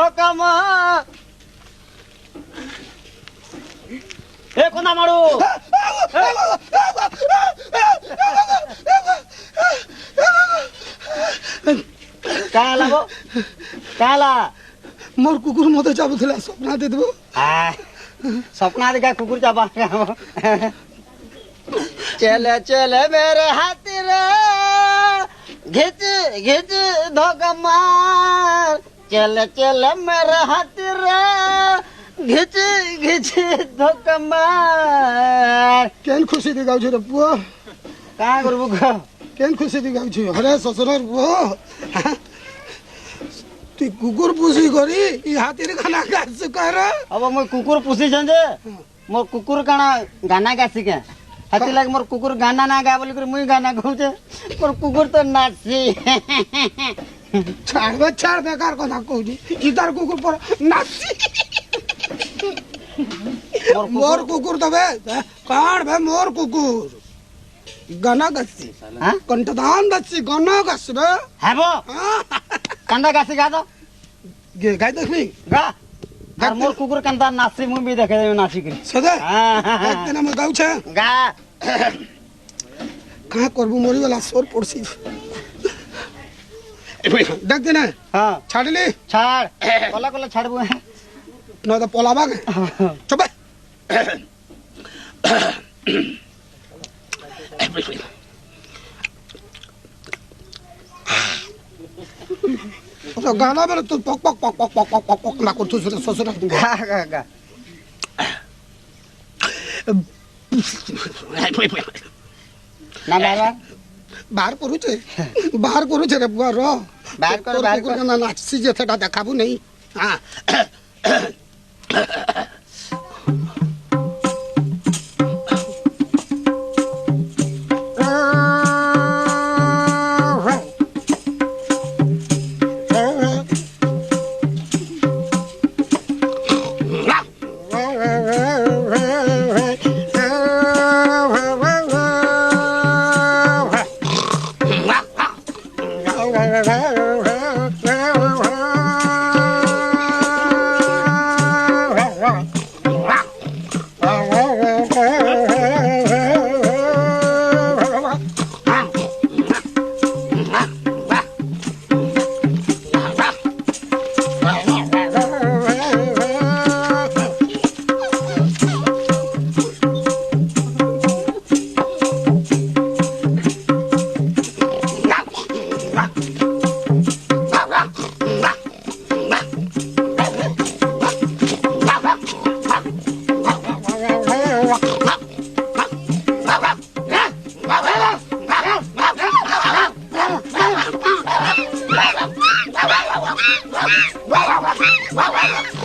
ধোকা মার এ কোনা মারু কালা গো কালা মোর কুকুর মতো চাবুଥିଲା স্বপ্না দিয়ে দেবো सपना दिखा कुकुर चापा चले चले मेरे हाथी रे घिच घिच धोखा मार चले चले मेरे हाथी रे घिच घिच धोखा मार केन खुशी दी गाउछु रे पुओ का करबु केन खुशी दी गाउछु हरे ससुरर पुओ তুই কুকুর পুষি করি ই হাতির খানা গাছ কর अब मैं कुकुर पुसी छे मोर कुकुर काना गाना गासी के हाथी लाग मोर कुकुर गाना ना गा बोली कर मुई गाना गाउछे मोर कुकुर तो नाची ছাড় বেকার কথা কইনি ই তার কুকুর পর নাচি মোর কুকুর তবে কার বে মোর কুকুর গানা গাছি কণ্ঠদান দাছি গানা গাছবে হেবো কান্দা গাছি গা তো গে গাই দেখবি গা আর মোর কুকুর কান্দা নাচি মুই বি দেখে নাচি করি সদা একদিন আমি গাউছে গা কা করবু মরি গলা সোর পড়ছি দেখ দে না হ্যাঁ ছাড়লি ছাড় কলা কলা ছাড়বো না তো পলাবা চবে তো গানা বলে তো পক পক পক পক পক পক পক না করছিস শ্বশুর গা গা গা না বাবা বাহার করুছে রে বুয়া র বাহার করে বাহার করে না নাচছি যে সেটা দেখাবো নেই হ্যাঁ Wow, wow, wow, wow, wow, wow, wow, wow, wow, wow.